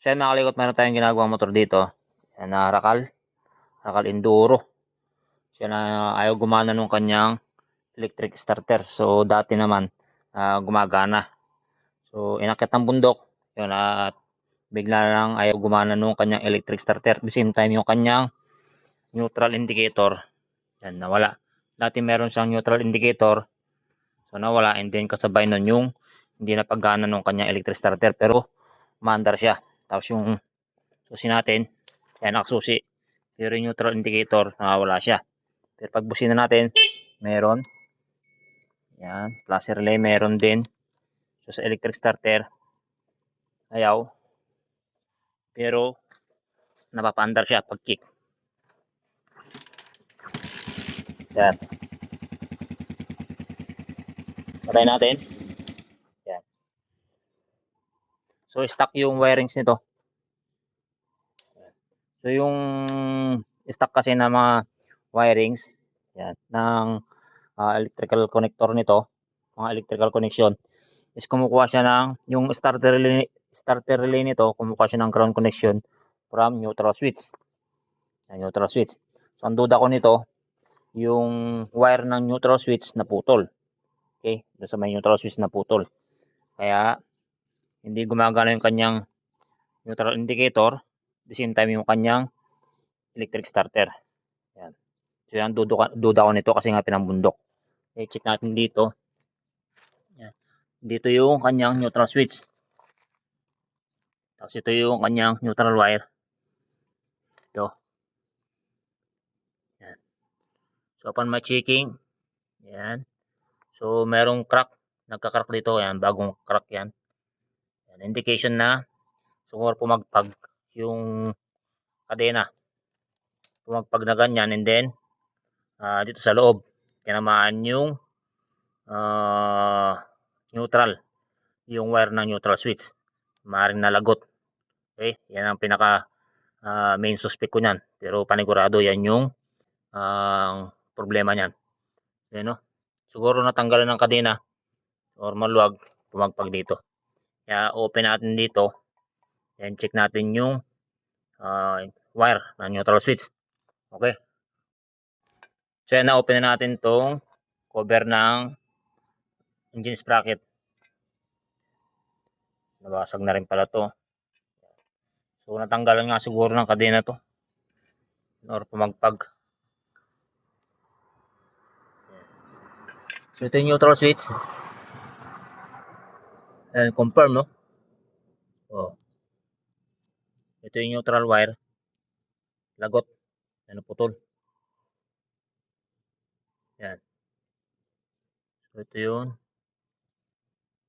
So yan mga kalikot, meron tayong ginagawang motor dito. Yan na Rakal Enduro. Siya na ayaw gumana nung kanyang electric starter. So dati naman gumagana. So inakit ng bundok. Yun at bigla lang ayaw gumana nung kanyang electric starter. At the same time yung kanyang neutral indicator. Yan nawala. Dati meron siyang neutral indicator. So nawala, and then kasabay nun yung hindi na paggana nung kanyang electric starter. Pero maandar siya. Tapos yung susi natin, yan nakasusi. Pero yung neutral indicator, nawawala siya. Pero pag busina natin, meron. Yan, plus relay meron din. So sa electric starter, ayaw. Pero napapaandar siya pag kick. Yan. Patay natin. Yan. So stock yung wirings nito. So yung stock kasi na mga wirings, yan, ng electrical connector nito, mga electrical connection, is kumukuha siya ng, yung starter relay nito, kumukuha siya ng ground connection from neutral switch. Yan, neutral switch. So ang duda ko nito, yung wire ng neutral switch na putol. Okay, doon sa may neutral switch na putol. Kaya hindi gumagana yung kanyang neutral indicator, at the same time yung kanyang electric starter. Yan. So yan, duda ko nito kasi nga pinambundok. Okay, check natin dito. Yan. Dito yung kanyang neutral switch. Tapos ito yung kanyang neutral wire. Ito. Yan. So upon my checking, yan. So merong crack. Nagka-crack dito. Yan, bagong crack yan. Yan. Indication na siguro pumagpag yung kadena. Pumagpag na ganyan, and then dito sa loob tinamaan yung neutral, yung wire ng neutral switch, maaaring nalagot. Okay, yan ang pinaka main suspect ko niyan, pero panigurado yan yung problema niyan. Yan, no? Siguro natanggalan ng kadena or maluwag, pumagpag dito. Kaya open natin dito, and check natin yung wire ng neutral switch. Okay. So yan, na-open na natin tong cover ng engine sprocket. Nabasag na rin pala to. So natanggalan nga siguro ng kadena to or pumagpag. So ito yung neutral switch. And confirm, no? Oh. Ito yung neutral wire. Lagot. Ano, putol. Yan. So ito yun.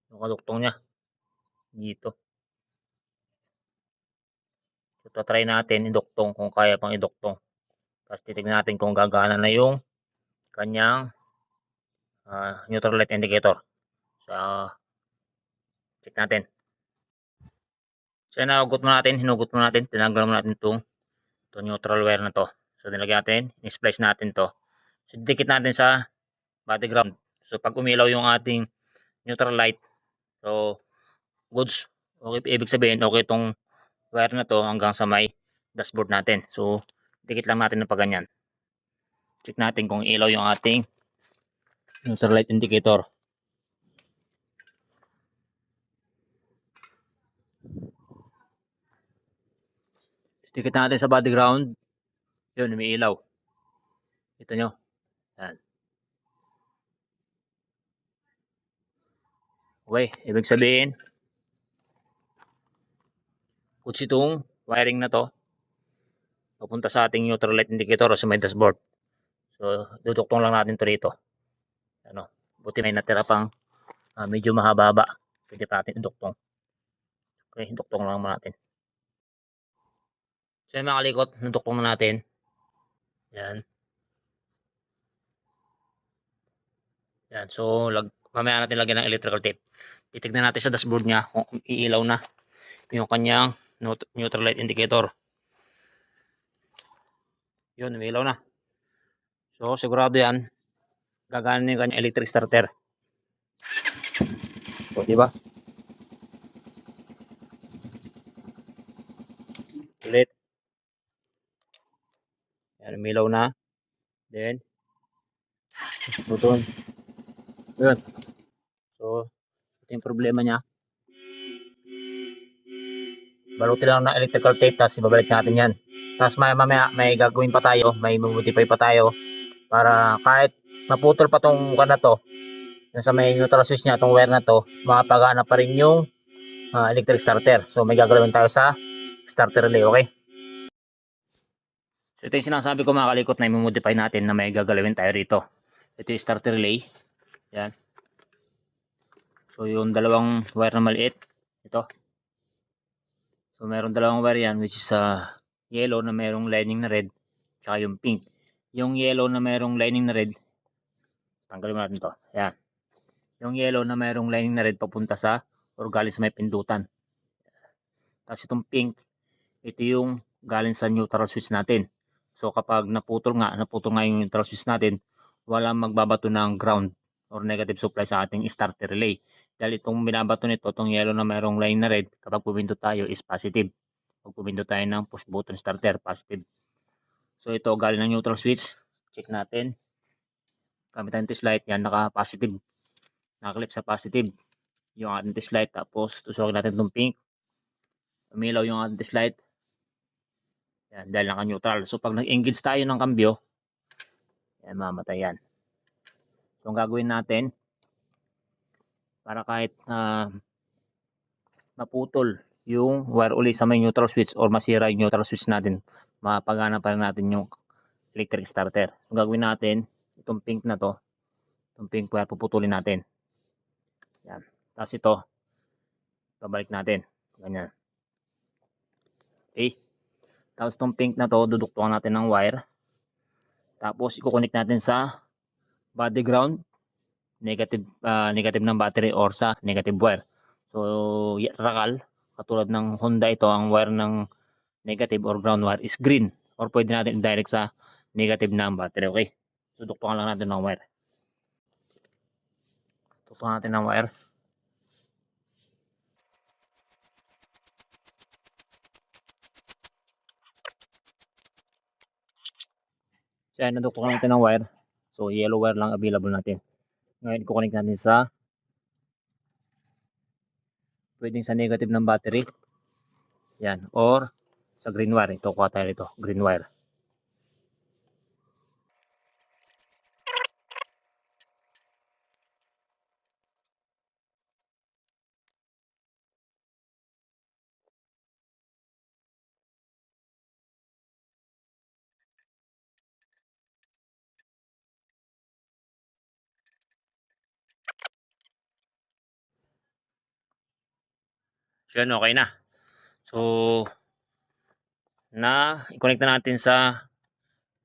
Yung kaduktong niya. Dito. So try natin iduktong kung kaya pang iduktong. Tapos titignan natin kung gagana na yung kanyang neutral light indicator. So check natin. So hinugot mo natin, tinanggal mo natin itong neutral wire na to. So nilagyan natin, in-splice natin to. So dikit natin sa body ground. So pag umilaw yung ating neutral light, so goods. Okay, ibig sabihin okay itong wire na to hanggang sa may dashboard natin. So dikit lang natin ng paganyan. Check natin kung ilaw yung ating neutral light indicator. Dikit natin sa body ground. Yun, umiilaw. Ito nyo. Yan. Okay, ibig sabihin, goods itong wiring na to papunta sa ating neutral light indicator o sa may dashboard. So, duduktong lang natin to rito. Ano, buti may natira pang medyo mahaba-haba. Pwede pa natin iduktong. Okay, duktong lang natin. So, yung mga kalikot, naduktong na natin. Yan. Yan. So, mamaya natin lagyan ng electrical tape. Titignan natin sa dashboard niya kung iilaw na yung kanyang neutral light indicator. Yun, umiilaw na. So, sigurado yan, gagana yung kanyang electric starter. So, di ba? Ulit. Yan, umilaw na. Then, button. Yun. So, ito yung problema niya. Balutin lang ng electrical tape, tapos ibabalik natin yan. Tapos mamaya may gagawin pa tayo, may modify pa tayo para kahit naputol pa tong na to, yung sa may neutral switch niya, tong wire na to, makapagana pa rin yung electric starter. So may gagawin tayo sa starter relay, okay? So ito yung sinasabi ko mga kalikot na i-modify natin na may gagawin tayo rito. Ito yung starter relay. Yan. So yung dalawang wire na maliit, ito. So meron dalawang wire yan, which is yellow na merong lining na red, tsaka yung pink. Yung yellow na merong lining na red, tanggalin mo natin to. Yan. Yung yellow na merong lining na red papunta sa or galing sa may pindutan. Tapos itong pink, ito yung galing sa neutral switch natin. So kapag naputol nga yung neutral switch natin, walang magbabato ng ground or negative supply sa ating starter relay. Dahil itong binabato nito, itong yellow na mayroong line na red, kapag pumindot tayo is positive. Pag pumindot tayo ng push button starter, positive. So ito galing ng neutral switch. Check natin. Gamit ang test light, yan naka-positive. Nakaklip sa positive yung ating test light. Tapos tusukin natin itong pink. Umilaw yung ating test light. Yan, dahil naka-neutral. So pag nag-engage tayo ng kambyo, yan, mamatay yan. So ang gagawin natin, para kahit maputol yung wire uli sa may neutral switch or masira yung neutral switch natin, mapagana pa rin natin yung electric starter. So gagawin natin, itong pink na to, itong pink wire puputulin natin. Yan. Tapos ito, babalik natin. Ganyan. Okay. Tapos itong pink na to, duduktungan natin ng wire. Tapos i-connect natin sa body ground, negative ng battery or sa negative wire. So rakal, katulad ng Honda, ito ang wire ng negative or ground wire is green, or pwede natin i-direct sa negative ng battery. Okay, so duktungan lang natin ng wire. Duktungan natin ng wire. So yan, naduktungan natin ng wire. So yellow wire lang available natin. Ngayon i-connect natin sa pwedeng sa negative ng battery. Yan, or sa green wire. Ito, kuha tayo rito, green wire. So yan, okay na. So i-connect na natin sa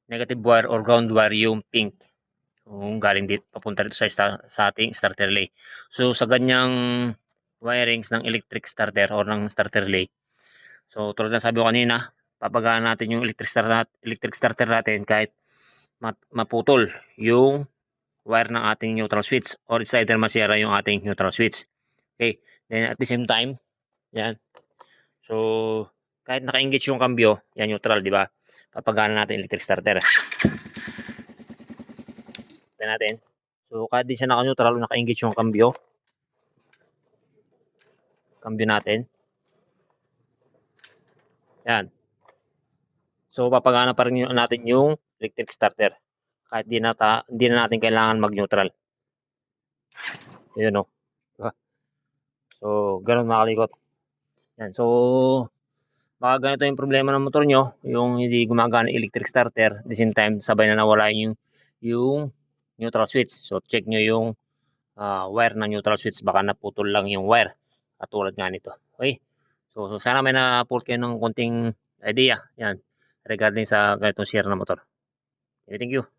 negative wire or ground wire yung pink. Kung galing dito, papunta dito sa ating starter relay. So sa ganyang wirings ng electric starter or ng starter relay, so tulad na sabi ko kanina, papagana natin yung electric starter natin kahit maputol yung wire ng ating neutral switch or it's either masira yung ating neutral switch. Okay, then at the same time, yan. So kahit naka-engage yung kambyo, yan neutral, di ba? Papagana natin electric starter. Tignan natin. So kahit di siya naka-neutral, naka-engage yung kambyo natin. Yan. So papagana pa rin natin yung electric starter kahit di na natin kailangan mag-neutral. Yun, no. Diba? So ganun mga kalikot. Yan. So baka ganito yung problema ng motor nyo, yung hindi gumagana electric starter, at the same time sabay na nawala yung neutral switch. So check nyo yung wire ng neutral switch, baka naputol lang yung wire katulad nga nito. Okay, so sana may na-pull kayo ng konting idea yan regarding sa ganitong share na motor. Okay, thank you.